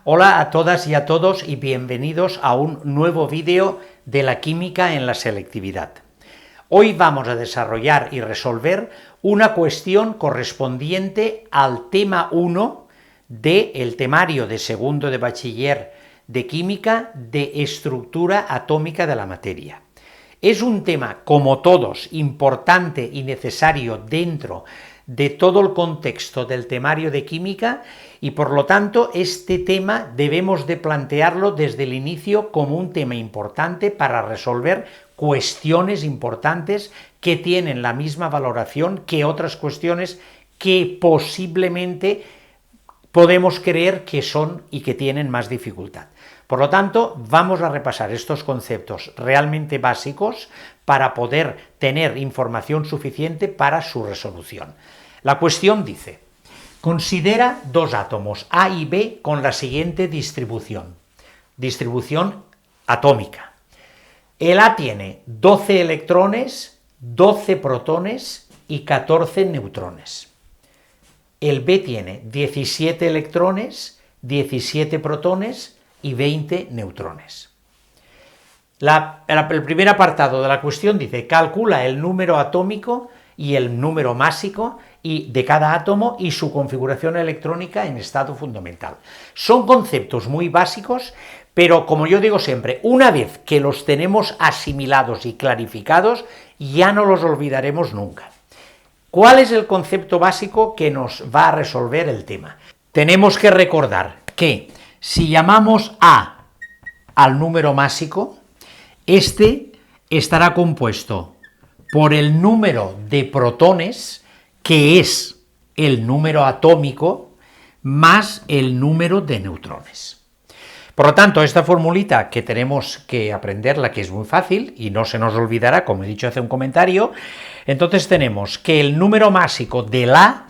Hola a todas y a todos y bienvenidos a un nuevo vídeo de la química en la selectividad. Hoy vamos a desarrollar y resolver una cuestión correspondiente al tema 1 del temario de segundo de bachiller de química de estructura atómica de la materia. Es un tema, como todos, importante y necesario dentro de todo el contexto del temario de química y por lo tanto este tema debemos de plantearlo desde el inicio como un tema importante para resolver cuestiones importantes que tienen la misma valoración que otras cuestiones que posiblemente podemos creer que son y que tienen más dificultad. Por lo tanto, vamos a repasar estos conceptos realmente básicos para poder tener información suficiente para su resolución. La cuestión dice: considera dos átomos A y B con la siguiente distribución atómica. El A tiene 12 electrones, 12 protones y 14 neutrones. El B tiene 17 electrones, 17 protones y 20 neutrones. El primer apartado de la cuestión dice: calcula el número atómico y el número másico de cada átomo y su configuración electrónica en estado fundamental. Son conceptos muy básicos, pero como yo digo siempre, una vez que los tenemos asimilados y clarificados, ya no los olvidaremos nunca. ¿Cuál es el concepto básico que nos va a resolver el tema? Tenemos que recordar que si llamamos A al número másico, este estará compuesto por el número de protones, que es el número atómico, más el número de neutrones. Por lo tanto, esta formulita que tenemos que aprenderla, que es muy fácil y no se nos olvidará, como he dicho hace un comentario, entonces tenemos que el número másico del A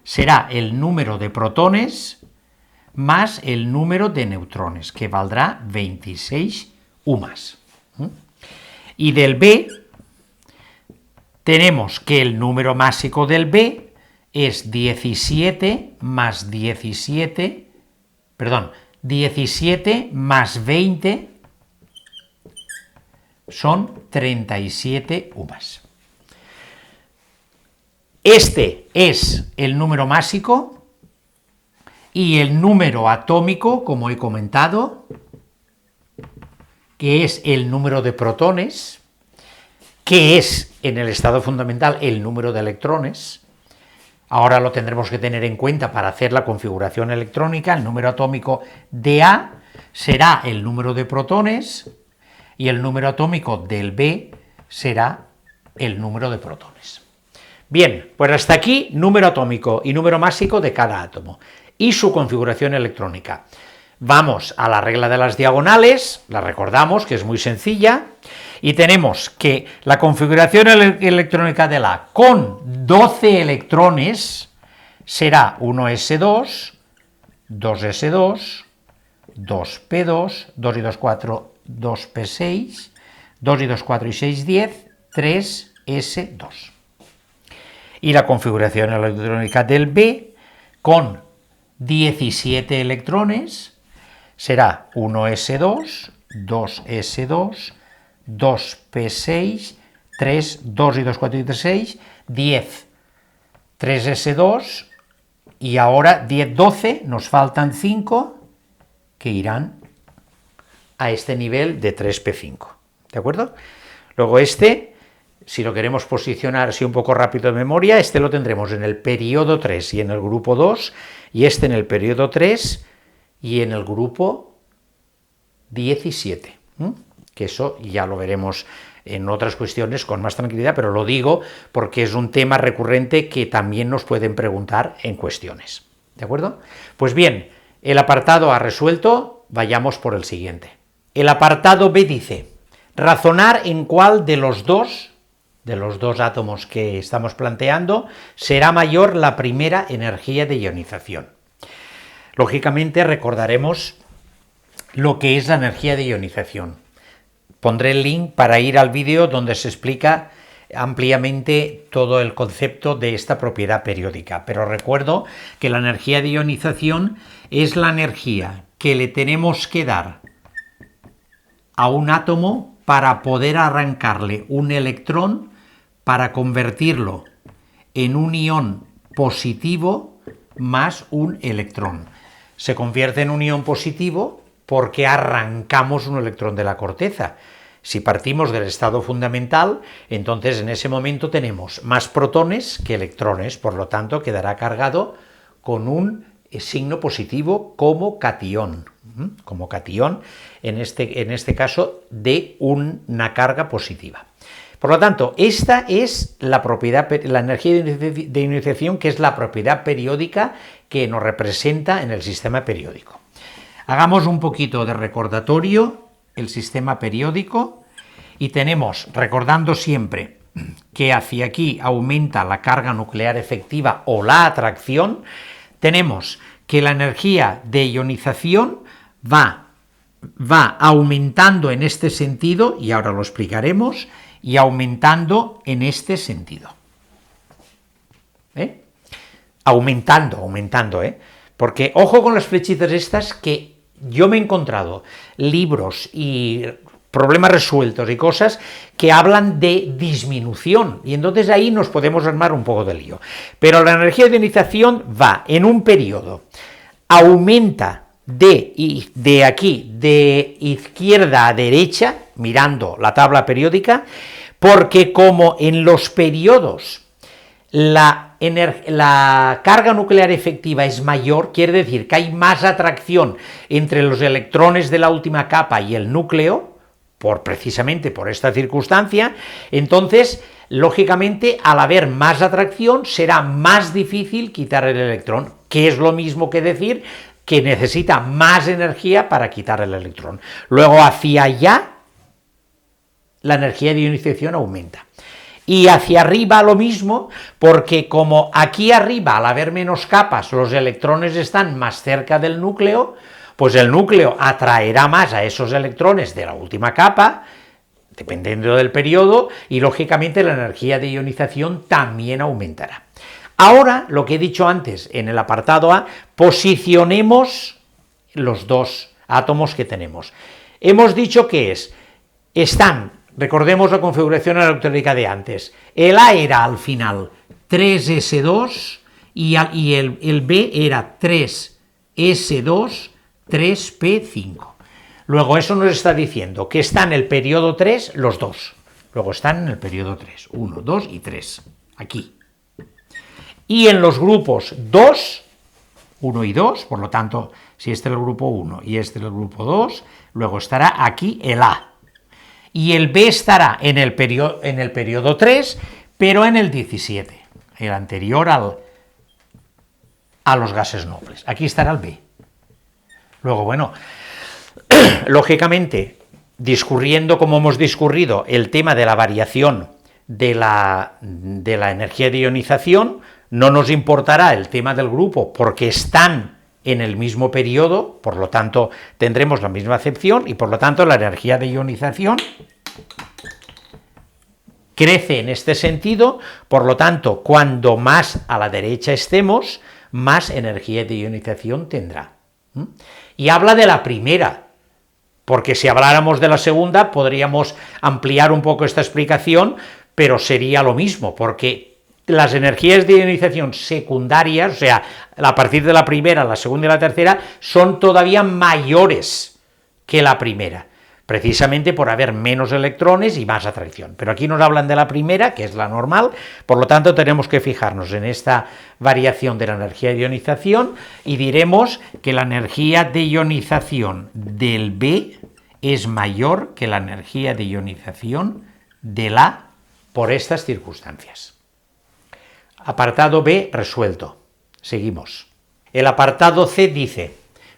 será el número de protones más el número de neutrones, que valdrá 26 U+. Y del B tenemos que el número másico del B es 17 más 20 son 37 U+. Este es el número másico y el número atómico, como he comentado, que es el número de protones, que es en el estado fundamental el número de electrones. Ahora lo tendremos que tener en cuenta para hacer la configuración electrónica. El número atómico de A será el número de protones y el número atómico del B será el número de protones. Bien, pues hasta aquí número atómico y número másico de cada átomo y su configuración electrónica. Vamos a la regla de las diagonales, la recordamos que es muy sencilla, y tenemos que la configuración electrónica del A con 12 electrones será 1s2, 2s2, 2p2, 2 y 2, 4, 2p6, 2 y 2, 4 y 6, 10, 3s2. Y la configuración electrónica del B con 17 electrones será 1s2, 2s2, 2p6, 3, 2 y 2, 4 y 3, 6, 10, 3s2 y ahora 10, 12, nos faltan 5 que irán a este nivel de 3p5, ¿de acuerdo? Luego si lo queremos posicionar así un poco rápido de memoria, lo tendremos en el periodo 3 y en el grupo 2, y en el periodo 3 y en el grupo 17, que eso ya lo veremos en otras cuestiones con más tranquilidad, pero lo digo porque es un tema recurrente que también nos pueden preguntar en cuestiones, ¿de acuerdo? Pues bien, el apartado A resuelto, vayamos por el siguiente. El apartado B dice: razonar en cuál de los dos átomos que estamos planteando será mayor la primera energía de ionización. Lógicamente recordaremos lo que es la energía de ionización. Pondré el link para ir al vídeo donde se explica ampliamente todo el concepto de esta propiedad periódica, pero recuerdo que la energía de ionización es la energía que le tenemos que dar a un átomo para poder arrancarle un electrón para convertirlo en un ion positivo más un electrón. Se convierte en un ion positivo porque arrancamos un electrón de la corteza. Si partimos del estado fundamental, entonces en ese momento tenemos más protones que electrones, por lo tanto quedará cargado con un signo positivo como catión en este caso de una carga positiva. Por lo tanto, esta es la energía de ionización, que es la propiedad periódica que nos representa en el sistema periódico. Hagamos un poquito de recordatorio, el sistema periódico, y tenemos, recordando siempre que hacia aquí aumenta la carga nuclear efectiva o la atracción, tenemos que la energía de ionización va aumentando en este sentido, y ahora lo explicaremos, y aumentando en este sentido. Aumentando, porque ojo con las flechitas estas, que yo me he encontrado libros y problemas resueltos y cosas que hablan de disminución, y entonces ahí nos podemos armar un poco de lío. Pero la energía de ionización va en un periodo, aumenta de aquí, de izquierda a derecha, mirando la tabla periódica, porque como en los periodos la carga nuclear efectiva es mayor, quiere decir que hay más atracción entre los electrones de la última capa y el núcleo, precisamente por esta circunstancia, entonces, lógicamente, al haber más atracción, será más difícil quitar el electrón, que es lo mismo que decir que necesita más energía para quitar el electrón. Luego, hacia allá, la energía de ionización aumenta. Y hacia arriba lo mismo, porque como aquí arriba, al haber menos capas, los electrones están más cerca del núcleo, pues el núcleo atraerá más a esos electrones de la última capa, dependiendo del periodo, y lógicamente la energía de ionización también aumentará. Ahora, lo que he dicho antes en el apartado A, posicionemos los dos átomos que tenemos. Hemos dicho que están, recordemos la configuración electrónica de antes, el A era al final 3s2 y el B era 3s2, 3p5. Luego eso nos está diciendo que está en el periodo 3 los dos. Luego están en el periodo 3, 1, 2 y 3, aquí. Y en los grupos 2, 1 y 2, por lo tanto, si este es el grupo 1 y este es el grupo 2, luego estará aquí el A. Y el B estará en el periodo 3, pero en el 17, el anterior a los gases nobles. Aquí estará el B. Luego, bueno, lógicamente, discurriendo como hemos discurrido el tema de la variación de la energía de ionización, no nos importará el tema del grupo porque están en el mismo periodo, por lo tanto tendremos la misma acepción y por lo tanto la energía de ionización crece en este sentido, por lo tanto cuando más a la derecha estemos, más energía de ionización tendrá. Y habla de la primera, porque si habláramos de la segunda podríamos ampliar un poco esta explicación, pero sería lo mismo, porque las energías de ionización secundarias, o sea, a partir de la primera, la segunda y la tercera, son todavía mayores que la primera, precisamente por haber menos electrones y más atracción. Pero aquí nos hablan de la primera, que es la normal, por lo tanto tenemos que fijarnos en esta variación de la energía de ionización y diremos que la energía de ionización del B es mayor que la energía de ionización del A por estas circunstancias. Apartado B resuelto. Seguimos. El apartado C dice: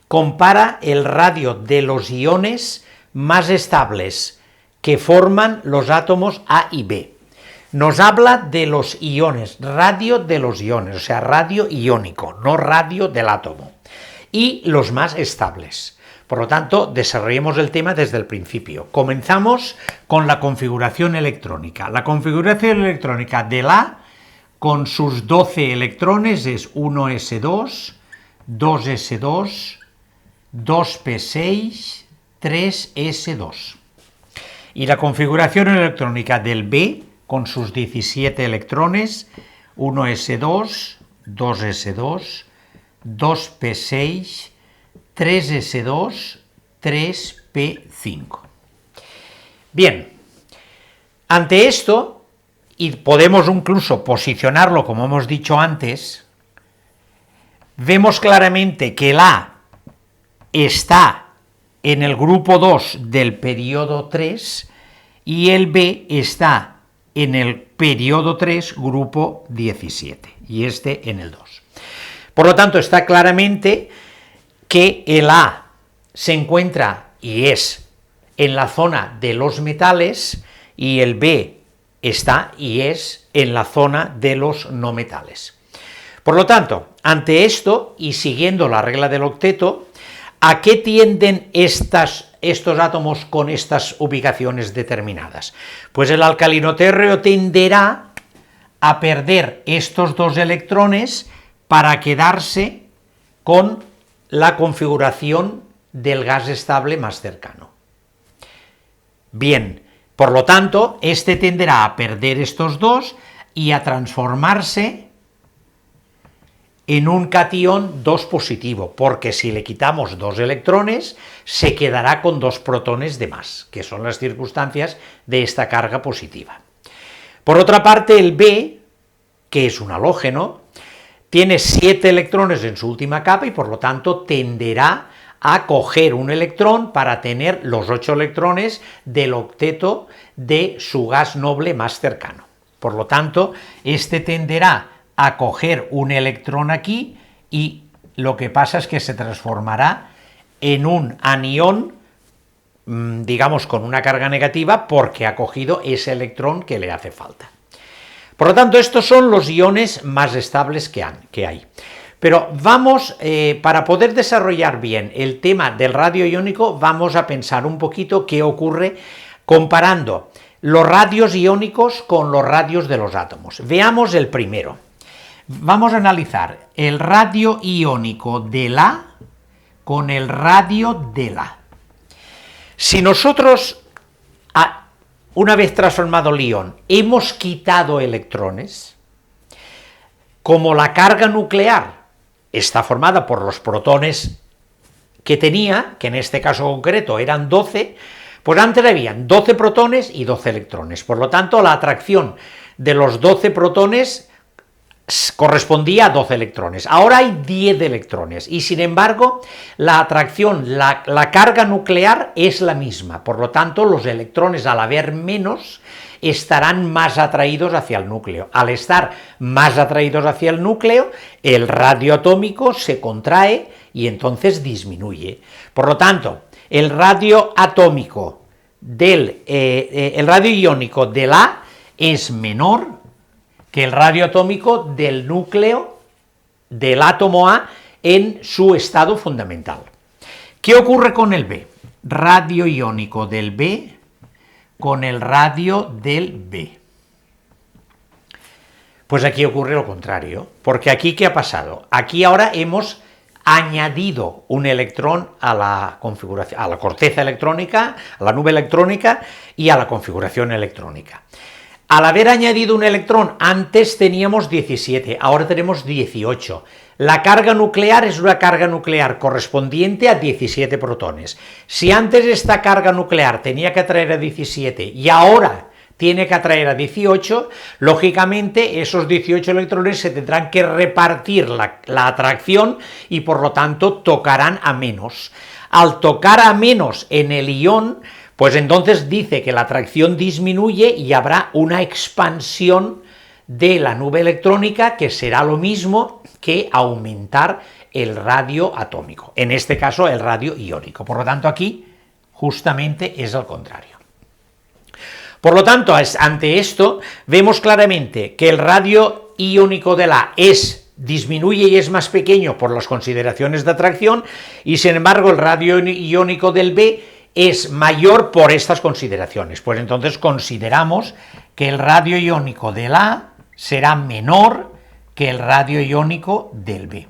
compara el radio de los iones más estables que forman los átomos A y B. Nos habla de los iones, radio de los iones, o sea, radio iónico, no radio del átomo, y los más estables. Por lo tanto, desarrollemos el tema desde el principio. Comenzamos con la configuración electrónica. La configuración electrónica del A con sus 12 electrones es 1s2, 2s2, 2p6, 3s2. Y la configuración electrónica del B con sus 17 electrones, 1s2, 2s2, 2p6, 3s2, 3p5. Bien, ante esto, y podemos incluso posicionarlo como hemos dicho antes, vemos claramente que el A está en el grupo 2 del periodo 3 y el B está en el periodo 3, grupo 17, y este en el 2. Por lo tanto, está claramente que el A se encuentra y es en la zona de los metales y el B está y es en la zona de los no metales. Por lo tanto, ante esto y siguiendo la regla del octeto, ¿a qué tienden estos átomos con estas ubicaciones determinadas? Pues el alcalino térreo tenderá a perder estos dos electrones para quedarse con la configuración del gas estable más cercano. Bien, por lo tanto, este tenderá a perder estos dos y a transformarse en un catión 2 positivo, porque si le quitamos 2 electrones, se quedará con 2 protones de más, que son las circunstancias de esta carga positiva. Por otra parte, el B, que es un halógeno, tiene 7 electrones en su última capa y por lo tanto tenderá a coger un electrón para tener los 8 electrones del octeto de su gas noble más cercano. Por lo tanto, este tenderá a coger un electrón aquí y lo que pasa es que se transformará en un anión, digamos, con una carga negativa porque ha cogido ese electrón que le hace falta. Por lo tanto, estos son los iones más estables que hay. Pero vamos, para poder desarrollar bien el tema del radio iónico, vamos a pensar un poquito qué ocurre comparando los radios iónicos con los radios de los átomos. Veamos el primero. Vamos a analizar el radio iónico del A con el radio del A. Si nosotros, una vez transformado el ion, hemos quitado electrones, como la carga nuclear está formada por los protones que tenía, que en este caso concreto eran 12, pues antes habían 12 protones y 12 electrones. Por lo tanto, la atracción de los 12 protones correspondía a 12 electrones. Ahora hay 10 electrones y sin embargo la atracción, la carga nuclear es la misma. Por lo tanto, los electrones, al haber menos, estarán más atraídos hacia el núcleo. Al estar más atraídos hacia el núcleo, el radio atómico se contrae y entonces disminuye. Por lo tanto, el radio atómico el radio iónico del A es menor que el radio atómico del núcleo del átomo A en su estado fundamental. ¿Qué ocurre con el B? Radio iónico del B con el radio del B. Pues aquí ocurre lo contrario, porque aquí ¿qué ha pasado? Aquí ahora hemos añadido un electrón a la configuración, a la corteza electrónica, a la nube electrónica y a la configuración electrónica. Al haber añadido un electrón, antes teníamos 17, ahora tenemos 18. La carga nuclear es una carga nuclear correspondiente a 17 protones. Si antes esta carga nuclear tenía que atraer a 17 y ahora tiene que atraer a 18, lógicamente esos 18 electrones se tendrán que repartir la atracción y por lo tanto tocarán a menos. Al tocar a menos en el ion, pues entonces dice que la atracción disminuye y habrá una expansión de la nube electrónica que será lo mismo que aumentar el radio atómico, en este caso el radio iónico. Por lo tanto, aquí justamente es al contrario. Por lo tanto, ante esto vemos claramente que el radio iónico del A es disminuye y es más pequeño por las consideraciones de atracción, y sin embargo el radio iónico del B es mayor por estas consideraciones. Pues entonces consideramos que el radio iónico del A será menor que el radio iónico del B.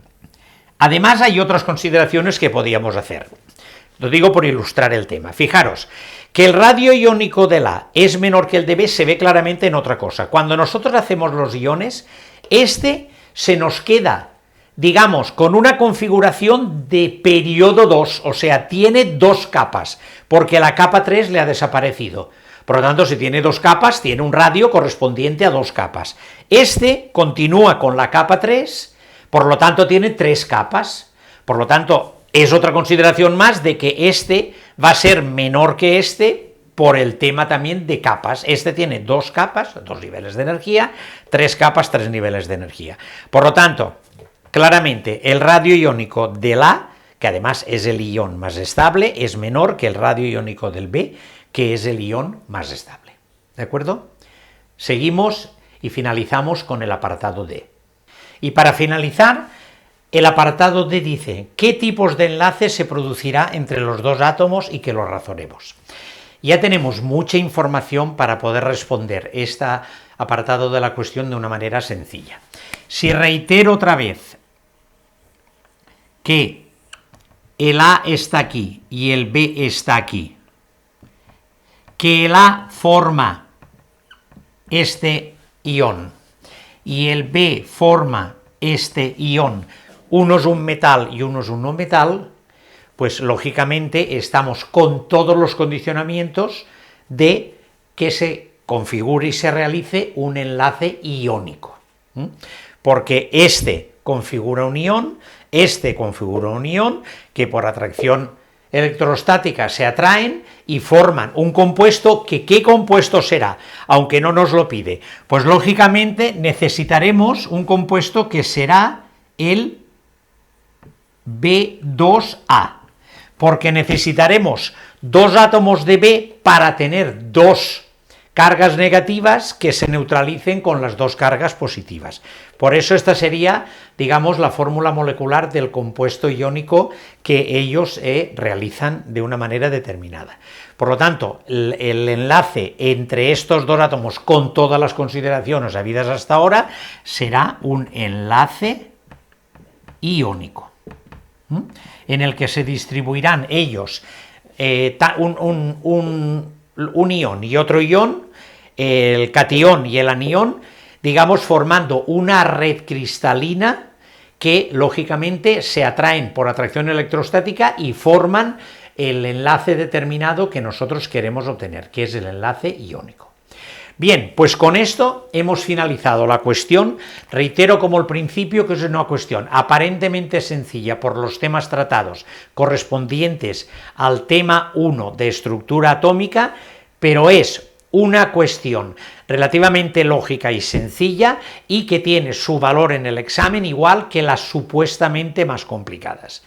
Además hay otras consideraciones que podíamos hacer. Lo digo por ilustrar el tema. Fijaros, que el radio iónico del A es menor que el de B se ve claramente en otra cosa. Cuando nosotros hacemos los iones, se nos queda, digamos, con una configuración de periodo 2, o sea, tiene dos capas, porque la capa 3 le ha desaparecido. Por lo tanto, si tiene dos capas, tiene un radio correspondiente a dos capas. Continúa con la capa 3, por lo tanto tiene tres capas. Por lo tanto, es otra consideración más de que va a ser menor que por el tema también de capas. Tiene dos capas, dos niveles de energía, tres capas, tres niveles de energía. Por lo tanto, claramente el radio iónico del A, que además es el ion más estable, es menor que el radio iónico del B, que es el ion más estable. ¿De acuerdo? Seguimos y finalizamos con el apartado D. Y para finalizar, el apartado D dice qué tipos de enlaces se producirá entre los dos átomos y que lo razonemos. Ya tenemos mucha información para poder responder este apartado de la cuestión de una manera sencilla. Si reitero otra vez que el A está aquí y el B está aquí, que el A forma este ion y el B forma este ion, uno es un metal y uno es un no metal, pues lógicamente estamos con todos los condicionamientos de que se configure y se realice un enlace iónico, porque configura un ion, configura un ion, que por atracción electrostática se atraen y forman un compuesto que ¿qué compuesto será? Aunque no nos lo pide, pues lógicamente necesitaremos un compuesto que será el B2A, porque necesitaremos dos átomos de B para tener dos cargas negativas que se neutralicen con las dos cargas positivas. Por eso esta sería, digamos, la fórmula molecular del compuesto iónico que ellos realizan de una manera determinada. Por lo tanto, el enlace entre estos dos átomos con todas las consideraciones habidas hasta ahora será un enlace iónico, en el que se distribuirán ellos un ion y otro ion, el catión y el anión, digamos, formando una red cristalina que lógicamente se atraen por atracción electrostática y forman el enlace determinado que nosotros queremos obtener, que es el enlace iónico. Bien, pues con esto hemos finalizado la cuestión. Reitero como al principio que es una cuestión aparentemente sencilla por los temas tratados correspondientes al tema 1 de estructura atómica, pero es una cuestión relativamente lógica y sencilla y que tiene su valor en el examen igual que las supuestamente más complicadas.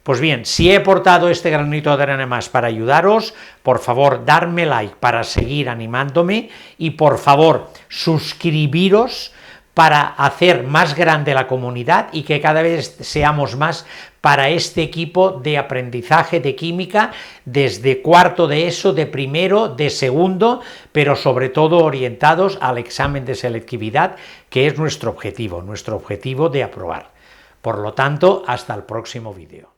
Pues bien, si he aportado este granito de arena más para ayudaros, por favor, darme like para seguir animándome y por favor, suscribiros para hacer más grande la comunidad y que cada vez seamos más para este equipo de aprendizaje de química desde cuarto de ESO, de primero, de segundo, pero sobre todo orientados al examen de selectividad, que es nuestro objetivo de aprobar. Por lo tanto, hasta el próximo vídeo.